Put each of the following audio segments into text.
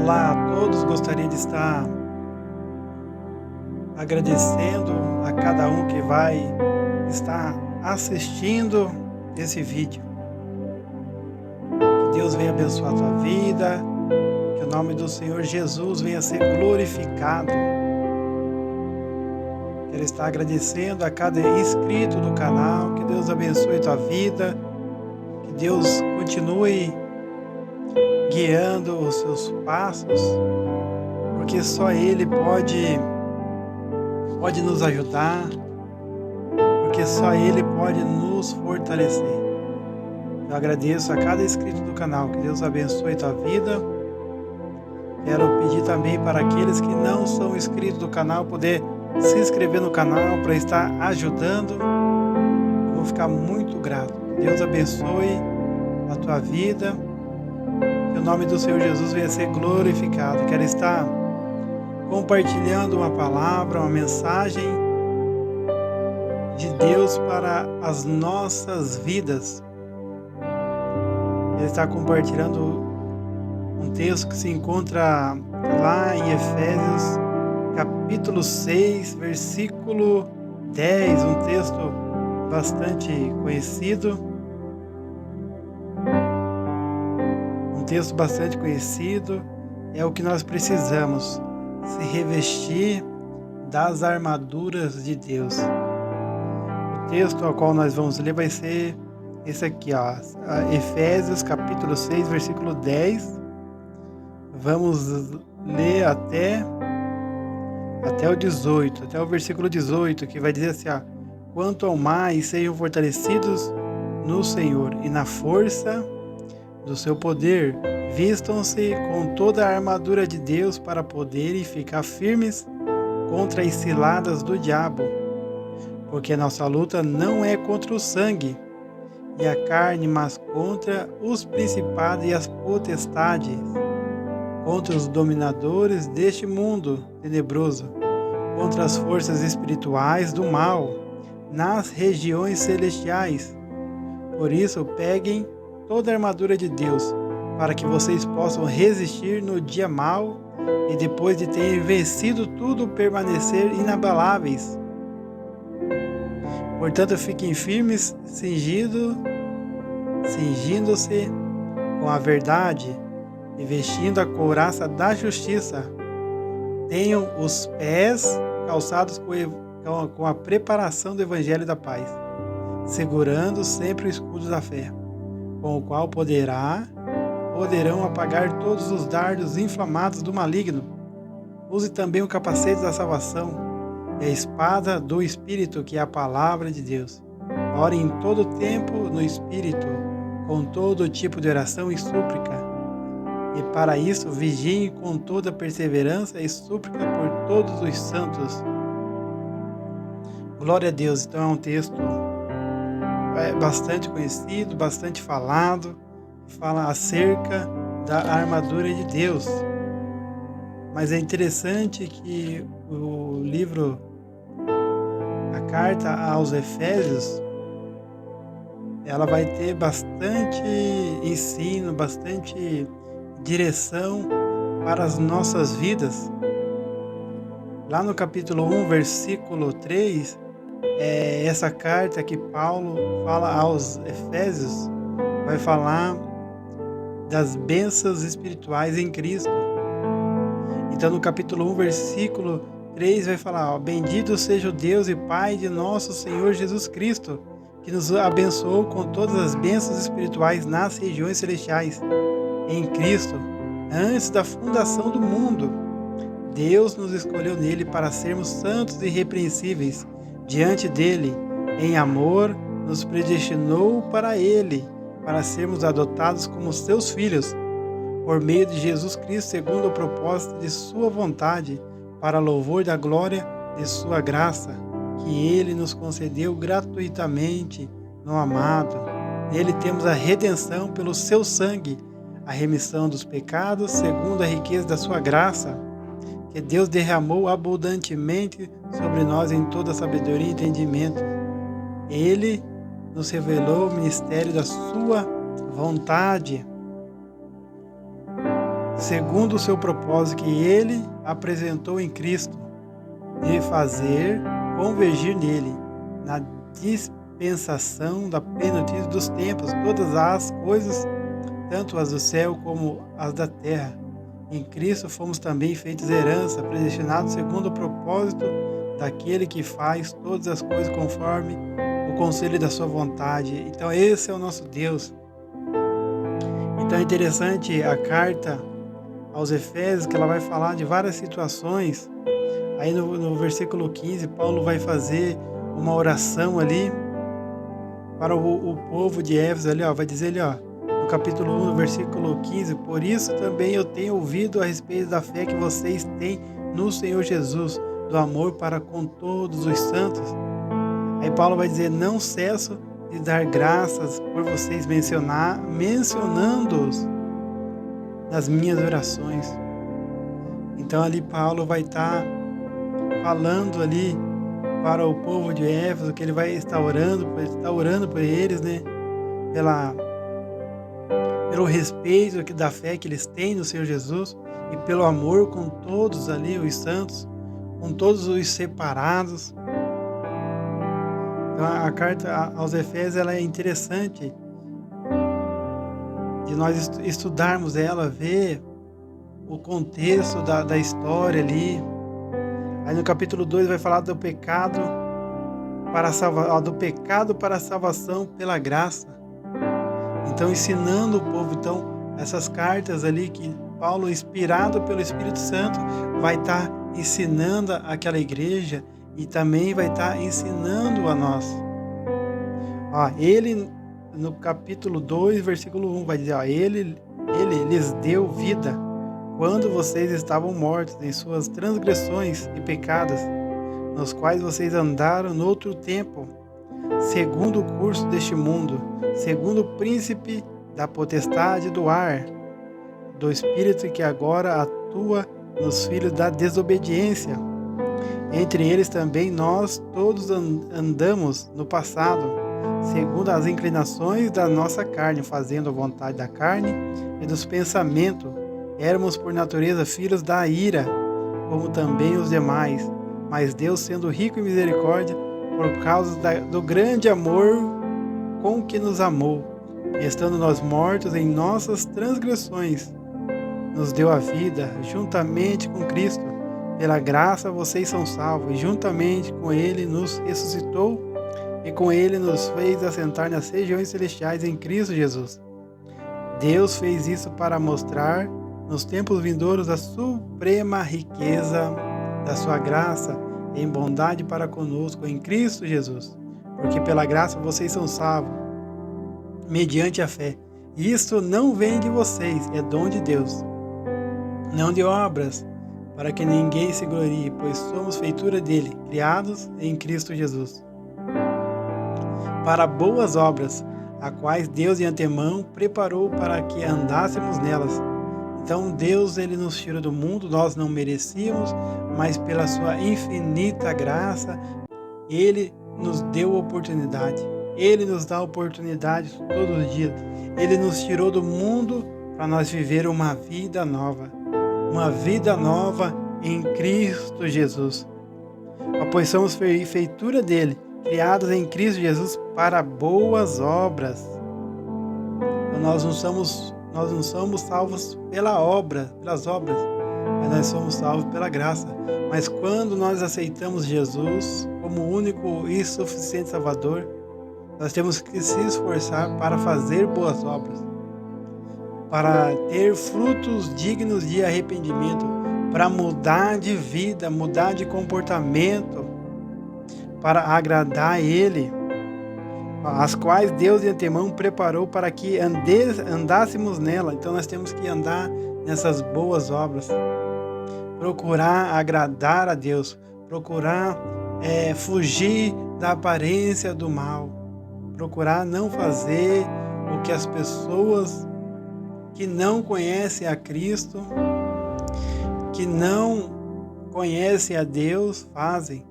Olá a todos, gostaria de estar agradecendo a cada um que vai estar assistindo esse vídeo. Que Deus venha abençoar a tua vida, que o nome do Senhor Jesus venha ser glorificado. Quero estar agradecendo a cada inscrito do canal, que Deus abençoe a tua vida, que Deus continue guiando os seus passos, porque só Ele pode nos ajudar, porque só Ele pode nos fortalecer. Eu agradeço a cada inscrito do canal, que Deus abençoe a tua vida. Quero pedir também para aqueles que não são inscritos do canal, poder se inscrever no canal para estar ajudando. Eu vou ficar muito grato. Que Deus abençoe a tua vida. Que o nome do Senhor Jesus venha ser glorificado. Quero estar compartilhando uma palavra, uma mensagem de Deus para as nossas vidas. Quero estar compartilhando um texto que se encontra lá em Efésios, capítulo 6, versículo 10, um texto bastante conhecido. Texto bastante conhecido, é o que nós precisamos, se revestir das armaduras de Deus. O texto ao qual nós vamos ler vai ser esse aqui, ó, Efésios capítulo 6, versículo 10. Vamos ler até o 18, até o versículo 18, que vai dizer assim, ó: quanto ao mais sejam fortalecidos no Senhor e na força do seu poder, vistam-se com toda a armadura de Deus para poderem ficar firmes contra as ciladas do diabo, porque a nossa luta não é contra o sangue e a carne, mas contra os principados e as potestades, contra os dominadores deste mundo tenebroso, contra as forças espirituais do mal nas regiões celestiais. Por isso, peguem toda a armadura de Deus, para que vocês possam resistir no dia mau e depois de terem vencido tudo, permanecer inabaláveis. Portanto, fiquem firmes, cingindo-se com a verdade e vestindo a couraça da justiça. Tenham os pés calçados com a preparação do evangelho da paz, segurando sempre o escudo da fé, com o qual poderão apagar todos os dardos inflamados do maligno. Use também o capacete da salvação e a espada do Espírito, que é a palavra de Deus. Ore em todo tempo no Espírito, com todo tipo de oração e súplica. E para isso vigiem com toda perseverança e súplica por todos os santos. Glória a Deus. Então é um texto bastante conhecido, bastante falado, fala acerca da armadura de Deus. Mas é interessante que o livro, a carta aos Efésios, ela vai ter bastante ensino, bastante direção para as nossas vidas. Lá no capítulo 1, versículo 3, essa carta que Paulo fala aos Efésios, vai falar das bênçãos espirituais em Cristo. Então no capítulo 1, versículo 3 vai falar, ó: bendito seja o Deus e Pai de nosso Senhor Jesus Cristo, que nos abençoou com todas as bênçãos espirituais nas regiões celestiais, em Cristo, antes da fundação do mundo. Deus nos escolheu nele para sermos santos e irrepreensíveis diante dele. Em amor, nos predestinou para ele, para sermos adotados como seus filhos, por meio de Jesus Cristo, segundo o propósito de sua vontade, para louvor da glória de sua graça, que ele nos concedeu gratuitamente no amado. Nele temos a redenção pelo seu sangue, a remissão dos pecados, segundo a riqueza da sua graça, que Deus derramou abundantemente sobre nós em toda sabedoria e entendimento. Ele nos revelou o ministério da sua vontade, segundo o seu propósito que ele apresentou em Cristo, de fazer convergir nele, na dispensação da plenitude dos tempos, todas as coisas, tanto as do céu como as da terra. Em Cristo fomos também feitos herança, predestinados segundo o propósito daquele que faz todas as coisas conforme o conselho da sua vontade. Então esse é o nosso Deus. Então é interessante a carta aos Efésios, que ela vai falar de várias situações. Aí no versículo 15, Paulo vai fazer uma oração ali para o povo de Éfeso, ali, vai dizer ali, no capítulo 1, no versículo 15, por isso também eu tenho ouvido a respeito da fé que vocês têm no Senhor Jesus, do amor para com todos os santos. Aí Paulo vai dizer, não cesso de dar graças por vocês, mencionando-os nas minhas orações. Então ali Paulo vai estar falando ali para o povo de Éfeso, que ele vai estar orando por eles, né? Pelo respeito da fé que eles têm no Senhor Jesus e pelo amor com todos ali, os santos, com todos os separados. Então a carta aos Efésios ela é interessante de nós estudarmos ela, ver o contexto da história ali. Aí no capítulo 2 vai falar do pecado para a salvação pela graça. Então ensinando o povo, essas cartas ali que Paulo, inspirado pelo Espírito Santo, vai estar ensinando aquela igreja e também vai estar ensinando a nós. Ele no capítulo 2, versículo 1 vai dizer, ele lhes deu vida quando vocês estavam mortos em suas transgressões e pecados, nos quais vocês andaram no outro tempo, segundo o curso deste mundo, segundo o príncipe da potestade do ar, do espírito que agora atua nos filhos da desobediência. Entre eles também nós todos andamos no passado, segundo as inclinações da nossa carne, fazendo a vontade da carne e dos pensamentos. Éramos por natureza filhos da ira, como também os demais. Mas Deus, sendo rico em misericórdia, por causa do grande amor com que nos amou, estando nós mortos em nossas transgressões, nos deu a vida juntamente com Cristo. Pela graça vocês são salvos, e juntamente com Ele nos ressuscitou e com Ele nos fez assentar nas regiões celestiais em Cristo Jesus. Deus fez isso para mostrar nos tempos vindouros a suprema riqueza da sua graça em bondade para conosco em Cristo Jesus. Porque pela graça vocês são salvos, mediante a fé. Isso não vem de vocês, é dom de Deus, não de obras, para que ninguém se glorie, pois somos feitura dele, criados em Cristo Jesus, para boas obras, a quais Deus de antemão preparou para que andássemos nelas. Então Deus, ele nos tirou do mundo, nós não merecíamos, mas pela sua infinita graça, ele nos deu oportunidade. Ele nos dá oportunidade todos os dias. Ele nos tirou do mundo para nós viver uma vida nova em Cristo Jesus. Pois somos feitura dele, criados em Cristo Jesus para boas obras. Então nós não somos salvos pelas obras, mas nós somos salvos pela graça. Mas quando nós aceitamos Jesus como único e suficiente Salvador, nós temos que se esforçar para fazer boas obras, para ter frutos dignos de arrependimento, para mudar de vida, mudar de comportamento, para agradar a Ele, as quais Deus de antemão preparou para que andássemos nela. Então nós temos que andar nessas boas obras, procurar agradar a Deus, procurar fugir da aparência do mal, procurar não fazer o que as pessoas que não conhecem a Cristo, que não conhecem a Deus, fazem.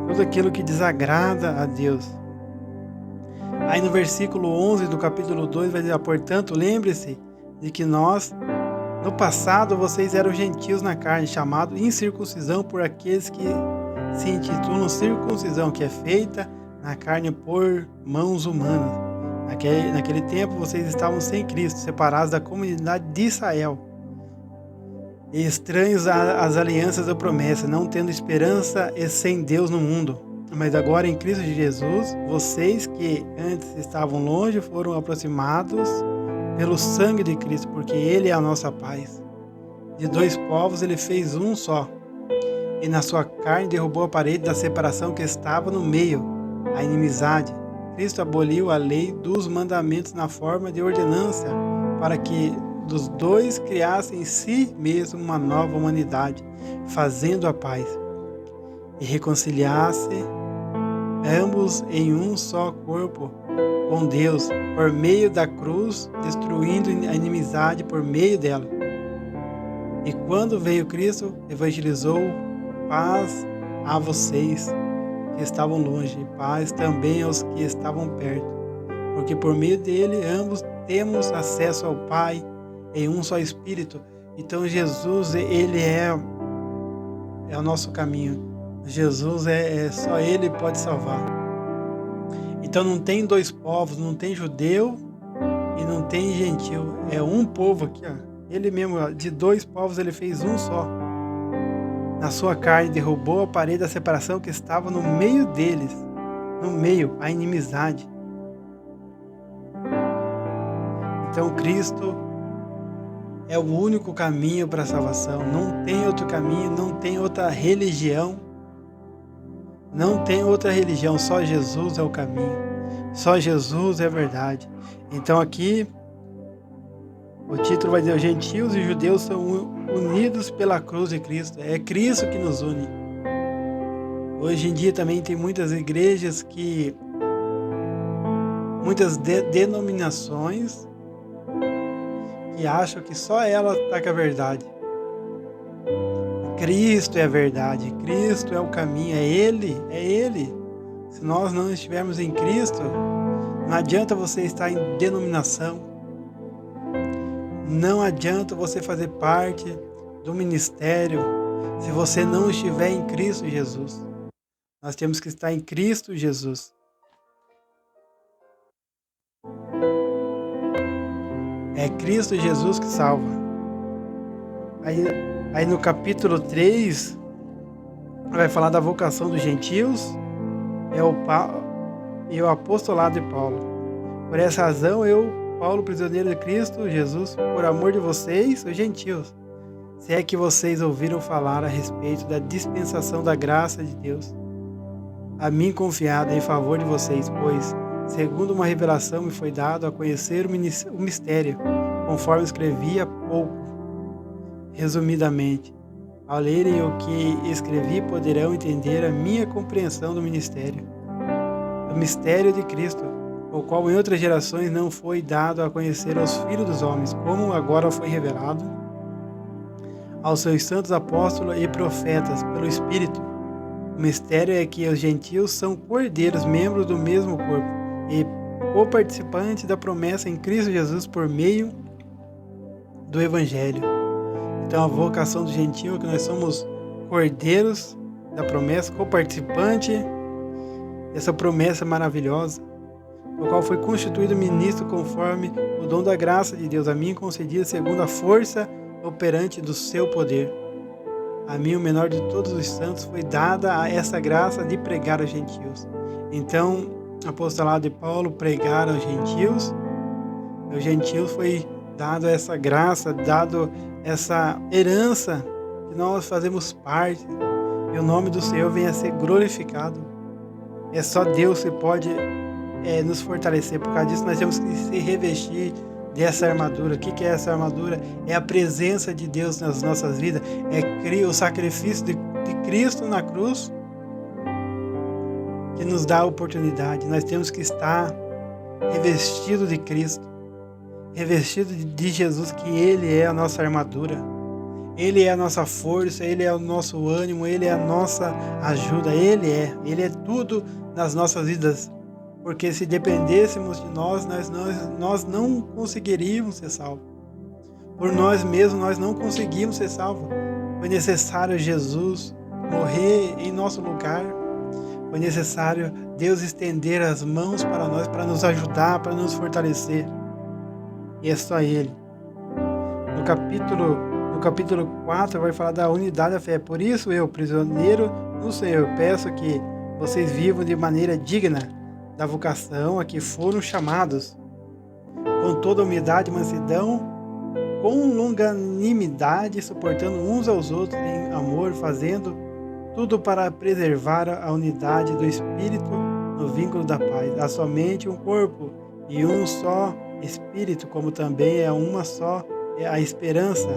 Tudo aquilo que desagrada a Deus. Aí no versículo 11 do capítulo 2 vai dizer, portanto, lembre-se de que nós No passado, vocês eram gentios na carne, chamado incircuncisão por aqueles que se intitulam circuncisão, que é feita na carne por mãos humanas. Naquele tempo, vocês estavam sem Cristo, separados da comunidade de Israel, e estranhos às alianças da promessa, não tendo esperança e sem Deus no mundo. Mas agora em Cristo Jesus, vocês que antes estavam longe foram aproximados pelo sangue de Cristo, porque Ele é a nossa paz. De dois povos Ele fez um só, e na sua carne derrubou a parede da separação que estava no meio, a inimizade. Cristo aboliu a lei dos mandamentos na forma de ordenança, para que dos dois criasse em si mesmo uma nova humanidade, fazendo a paz, e reconciliasse ambos em um só corpo com Deus, por meio da cruz, destruindo a inimizade por meio dela. E quando veio Cristo, evangelizou paz a vocês que estavam longe, e paz também aos que estavam perto, porque por meio dele ambos temos acesso ao Pai em um só Espírito. Então Jesus, Ele é o nosso caminho. Jesus só Ele pode salvar. Então não tem dois povos, não tem judeu e não tem gentil. É um povo aqui, ó. Ele mesmo, ó, de dois povos Ele fez um só. Na sua carne derrubou a parede da separação que estava no meio deles. No meio, a inimizade. Então Cristo é o único caminho para a salvação. Não tem outro caminho, não tem outra religião. Não tem outra religião, só Jesus é o caminho. Só Jesus é a verdade. Então aqui, o título vai dizer: os gentios e judeus são unidos pela cruz de Cristo. É Cristo que nos une. Hoje em dia também tem muitas igrejas muitas denominações que acham que só ela está com a verdade. Cristo é a verdade, Cristo é o caminho, é Ele. Se nós não estivermos em Cristo, não adianta você estar em denominação, não adianta você fazer parte do ministério, se você não estiver em Cristo Jesus. Nós temos que estar em Cristo Jesus. É Cristo Jesus que salva. Aí no capítulo 3, vai falar da vocação dos gentios e o apostolado de Paulo. Por essa razão, eu, Paulo, prisioneiro de Cristo Jesus, por amor de vocês, os gentios, se é que vocês ouviram falar a respeito da dispensação da graça de Deus, a mim confiada em favor de vocês, pois, segundo uma revelação, me foi dado a conhecer o mistério, conforme escrevi há pouco. Resumidamente, ao lerem o que escrevi, poderão entender a minha compreensão do mistério de Cristo, o qual em outras gerações não foi dado a conhecer aos filhos dos homens, como agora foi revelado aos seus santos apóstolos e profetas pelo Espírito. O mistério é que os gentios são cordeiros, membros do mesmo corpo, e co-participantes da promessa em Cristo Jesus por meio do Evangelho. Então a vocação do gentio é que nós somos cordeiros da promessa, co-participante dessa promessa maravilhosa, o qual foi constituído ministro conforme o dom da graça de Deus, a mim concedida segundo a força operante do seu poder. A mim, o menor de todos os santos, foi dada a essa graça de pregar aos gentios. Então, apostolado de Paulo, pregar aos gentios. Aos gentios foi dado essa graça, dado essa herança que nós fazemos parte, e o nome do Senhor venha a ser glorificado. É só Deus que pode nos fortalecer. Por causa disso, nós temos que se revestir dessa armadura. O que é essa armadura? É a presença de Deus nas nossas vidas, é o sacrifício de Cristo na cruz que nos dá a oportunidade. Nós temos que estar revestido de Cristo, revestido de Jesus, que Ele é a nossa armadura, Ele é a nossa força, Ele é o nosso ânimo, Ele é a nossa ajuda, Ele é tudo nas nossas vidas. Porque se dependêssemos de nós não conseguiríamos ser salvos. Por nós mesmos nós não conseguimos ser salvos. Foi necessário Jesus morrer em nosso lugar. Foi necessário Deus estender as mãos para nós, para nos ajudar, para nos fortalecer. E é só Ele. No capítulo 4 vai falar da unidade da fé. Por isso eu, prisioneiro no Senhor, peço que vocês vivam de maneira digna da vocação a que foram chamados, com toda humildade e mansidão, com longanimidade, suportando uns aos outros em amor, fazendo tudo para preservar a unidade do Espírito no vínculo da paz. Há somente um corpo e um só Espírito, como também é uma só a esperança,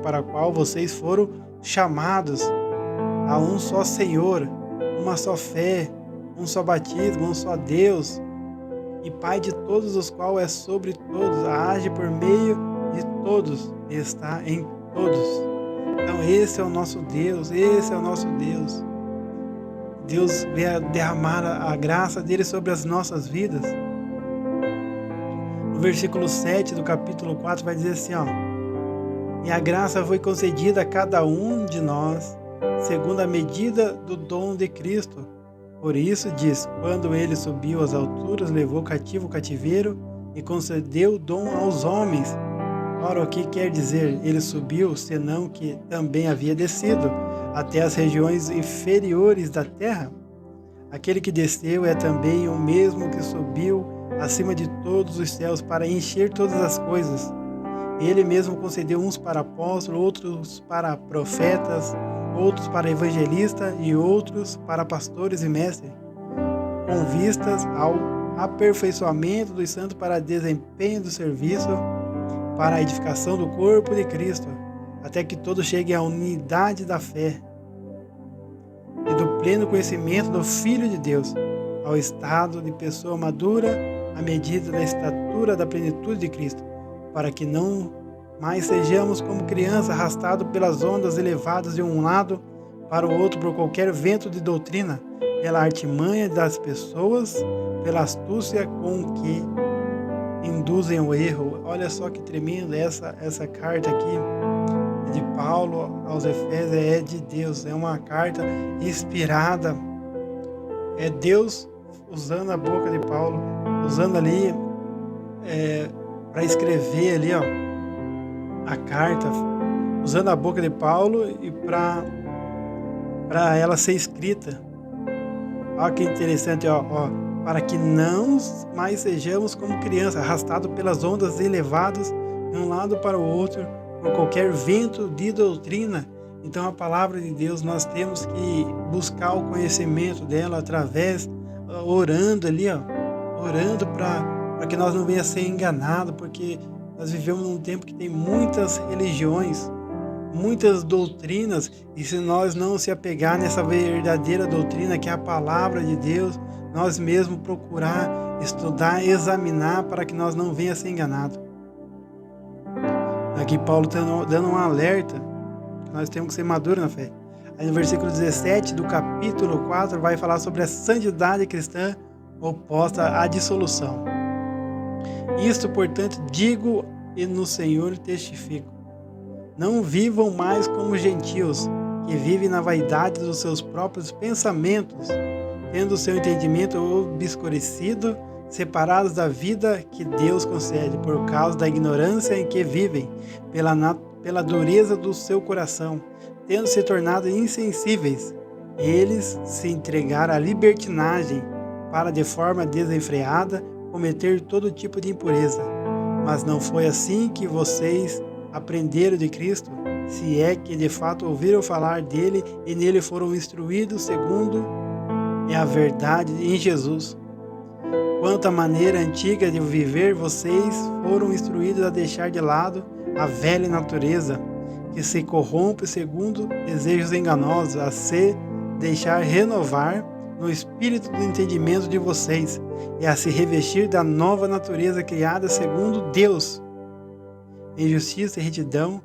para a qual vocês foram chamados. Há um só Senhor, uma só fé, um só batismo, um só Deus e Pai de todos, os qual é sobre todos, age por meio de todos e está em todos. Então esse é o nosso Deus, Deus veio derramar a graça dele sobre as nossas vidas. No versículo 7 do capítulo 4 vai dizer assim, e a graça foi concedida a cada um de nós, segundo a medida do dom de Cristo. Por isso diz, quando ele subiu às alturas, levou cativo o cativeiro e concedeu o dom aos homens. Ora, o que quer dizer ele subiu, senão que também havia descido até as regiões inferiores da terra? Aquele que desceu é também o mesmo que subiu acima de todos os céus para encher todas as coisas. Ele mesmo concedeu uns para apóstolos, outros para profetas, outros para evangelistas e outros para pastores e mestres, com vistas ao aperfeiçoamento dos santos para desempenho do serviço, para a edificação do corpo de Cristo, até que todos cheguem à unidade da fé e do pleno conhecimento do Filho de Deus, ao estado de pessoa madura, à medida da estatura da plenitude de Cristo, para que não mais sejamos como crianças arrastados pelas ondas elevadas de um lado para o outro por qualquer vento de doutrina, pela artimanha das pessoas, pela astúcia com que induzem ao erro. Olha só que tremendo essa carta aqui de Paulo aos Efésios, é de Deus, é uma carta inspirada, é Deus usando a boca de Paulo, usando ali para escrever ali a carta, usando a boca de Paulo e para ela ser escrita. Olha que interessante, para que não mais sejamos como crianças, arrastados pelas ondas elevadas de um lado para o outro, por qualquer vento de doutrina. Então a palavra de Deus, nós temos que buscar o conhecimento dela através, orando ali, orando para que nós não venhamos a ser enganados, porque nós vivemos num tempo que tem muitas religiões, muitas doutrinas, e se nós não se apegar nessa verdadeira doutrina que é a palavra de Deus, nós mesmos procurar, estudar, examinar para que nós não venhamos a ser enganados. Aqui Paulo está dando um alerta, que nós temos que ser maduros na fé. Aí no versículo 17 do capítulo 4 vai falar sobre a santidade cristã oposta à dissolução. Isto, portanto, digo e no Senhor testifico. Não vivam mais como gentios, que vivem na vaidade dos seus próprios pensamentos, tendo o seu entendimento obscurecido, separados da vida que Deus concede, por causa da ignorância em que vivem, pela dureza do seu coração, tendo se tornado insensíveis. Eles se entregaram à libertinagem, para de forma desenfreada cometer todo tipo de impureza. Mas não foi assim que vocês aprenderam de Cristo, se é que de fato ouviram falar dele e nele foram instruídos segundo a verdade em Jesus. Quanto à maneira antiga de viver, vocês foram instruídos a deixar de lado a velha natureza, que se corrompe segundo desejos enganosos, a se deixar renovar no espírito do entendimento de vocês e a se revestir da nova natureza criada segundo Deus, em justiça e retidão,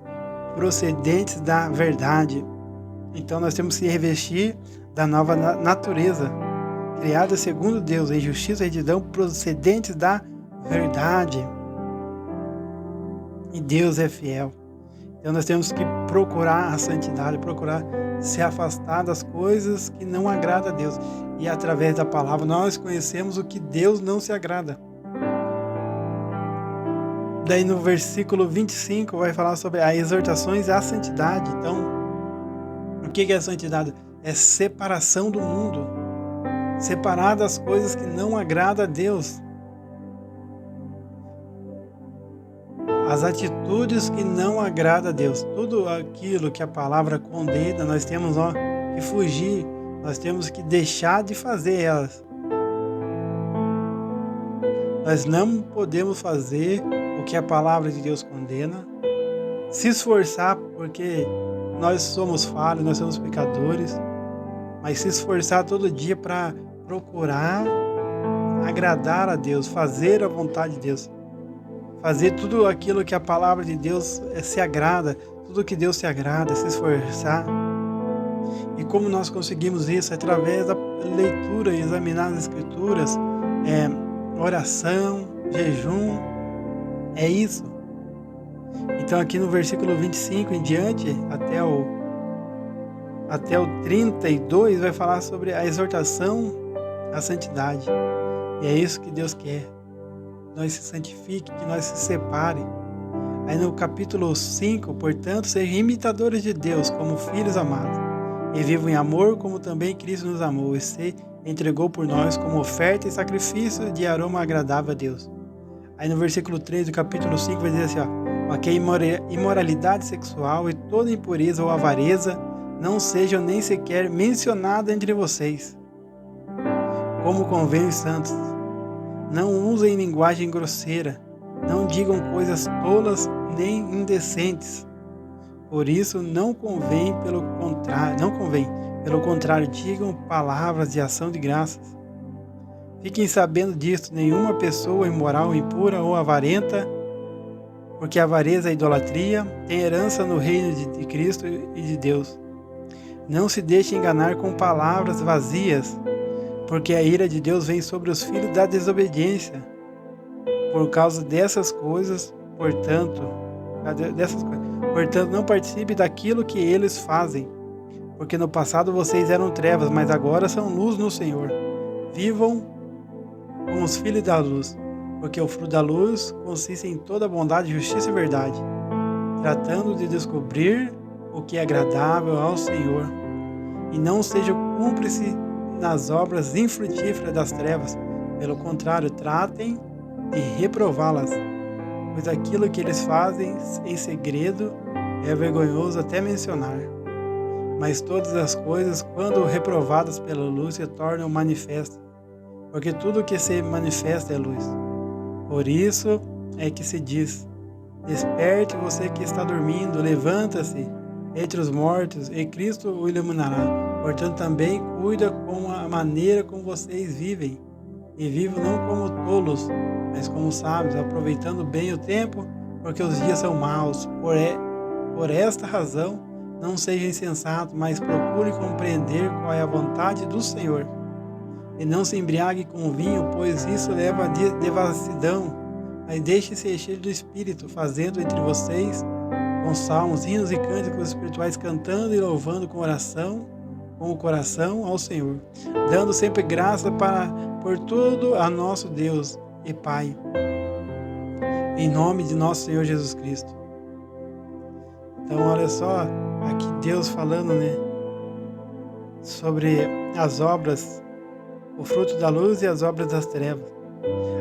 procedentes da verdade. Então nós temos que revestir da nova natureza, criada segundo Deus, em justiça e retidão, procedentes da verdade e Deus é fiel. Então nós temos que procurar a santidade, procurar se afastar das coisas que não agradam a Deus. E através da palavra nós conhecemos o que Deus não se agrada. Daí no versículo 25 vai falar sobre as exortações à santidade. Então, o que é a santidade? É separação do mundo. Separar das coisas que não agradam a Deus. As atitudes que não agradam a Deus. Tudo aquilo que a palavra condena, nós temos que fugir. Nós temos que deixar de fazer elas. Nós não podemos fazer o que a palavra de Deus condena. Se esforçar, porque nós somos falhos, nós somos pecadores. Mas se esforçar todo dia para procurar agradar a Deus, fazer a vontade de Deus. Fazer tudo aquilo que a palavra de Deus se agrada, tudo que Deus se agrada, se esforçar. E como nós conseguimos isso? Através da leitura e examinar as Escrituras, oração, jejum, é isso. Então aqui no versículo 25 em diante, até o 32, vai falar sobre a exortação à santidade. E é isso que Deus quer. Nós se santifique, que nós se separe. Aí no capítulo 5, portanto, sejam imitadores de Deus como filhos amados, e vivam em amor como também Cristo nos amou e se entregou por nós como oferta e sacrifício de aroma agradável a Deus. Aí no versículo 3 do capítulo 5 vai dizer assim, que a imoralidade sexual e toda impureza ou avareza não sejam nem sequer mencionadas entre vocês, como convém os santos. Não usem linguagem grosseira, não digam coisas tolas nem indecentes. Por isso não convém, pelo contrário, digam palavras de ação de graças. Fiquem sabendo disto, nenhuma pessoa imoral, impura ou avarenta, porque a avareza é idolatria, tem herança no reino de Cristo e de Deus. Não se deixe enganar com palavras vazias, porque a ira de Deus vem sobre os filhos da desobediência. Por causa dessas coisas, portanto, não participe daquilo que eles fazem, porque no passado vocês eram trevas, mas agora são luz no Senhor. Vivam como os filhos da luz, porque o fruto da luz consiste em toda bondade, justiça e verdade, tratando de descobrir o que é agradável ao Senhor, e não seja cúmplice nas obras infrutíferas das trevas. Pelo contrário, tratem de reprová-las, pois aquilo que eles fazem em segredo é vergonhoso até mencionar. Mas todas as coisas, quando reprovadas pela luz, se tornam manifestas, porque tudo que se manifesta é luz. Por isso é que se diz: desperte você que está dormindo, levanta-se entre os mortos, e Cristo o iluminará. Portanto, também cuida com a maneira como vocês vivem, e vivam não como tolos, mas como sábios, aproveitando bem o tempo, porque os dias são maus. Por esta razão, não seja insensato, mas procure compreender qual é a vontade do Senhor. E não se embriague com vinho, pois isso leva a devassidão, mas deixe-se encher do Espírito, fazendo entre vocês com salmos, hinos e cânticos espirituais, cantando e louvando com o coração ao Senhor, dando sempre graça por tudo a nosso Deus e Pai, em nome de nosso Senhor Jesus Cristo. Então olha só, aqui Deus falando, sobre as obras, o fruto da luz e as obras das trevas.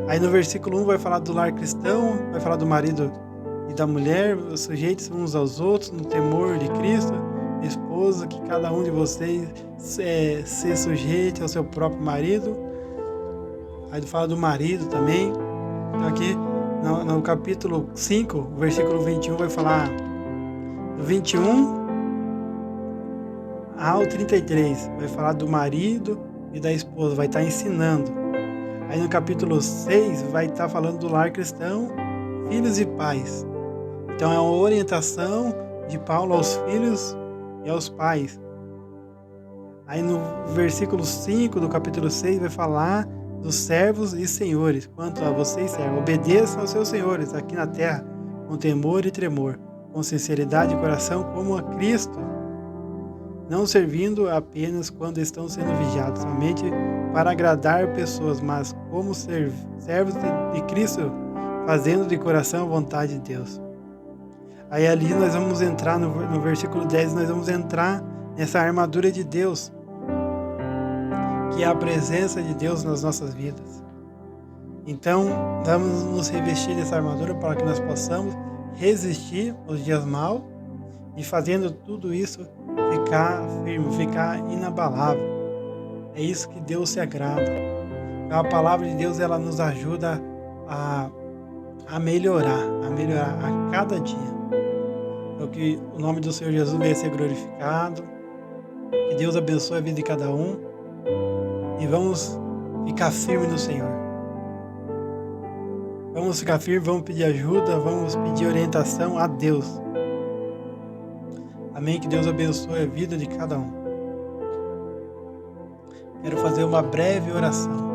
Aí no versículo 1 vai falar do lar cristão, vai falar do marido e da mulher, sujeitos uns aos outros no temor de Cristo. Esposa, que cada um de vocês se sujeite ao seu próprio marido. Aí fala do marido também. Então aqui no capítulo 5, versículo 21 vai falar do 21 ao 33, vai falar do marido e da esposa, vai estar ensinando. Aí no capítulo 6 vai estar falando do lar cristão, filhos e pais. Então é uma orientação de Paulo aos filhos e aos pais. Aí no versículo 5 do capítulo 6 vai falar dos servos e senhores. Quanto a vocês, servos, obedeçam aos seus senhores aqui na terra, com temor e tremor, com sinceridade de coração, como a Cristo, não servindo apenas quando estão sendo vigiados, somente para agradar pessoas, mas como servos de Cristo, fazendo de coração a vontade de Deus. Aí ali nós vamos entrar no versículo 10, nós vamos entrar nessa armadura de Deus, que é a presença de Deus nas nossas vidas. Então, vamos nos revestir dessa armadura para que nós possamos resistir aos dias maus e, fazendo tudo isso, ficar firme, ficar inabalável. É isso que Deus se agrada. A palavra de Deus, ela nos ajuda a melhorar a cada dia. Então, que o nome do Senhor Jesus venha ser glorificado, que Deus abençoe a vida de cada um e vamos ficar firme no Senhor. Vamos ficar firme, vamos pedir ajuda, vamos pedir orientação a Deus. Amém? Que Deus abençoe a vida de cada um. Quero fazer uma breve oração.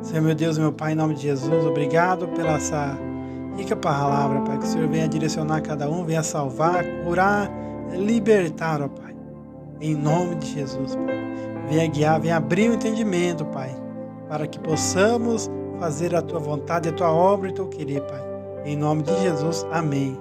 Senhor meu Deus, meu Pai, em nome de Jesus, obrigado pela essa rica palavra, Pai, que o Senhor venha direcionar cada um, venha salvar, curar, libertar, ó Pai. Em nome de Jesus, Pai. Venha guiar, venha abrir o entendimento, Pai, para que possamos fazer a Tua vontade, a Tua obra e o Teu querer, Pai. Em nome de Jesus, amém.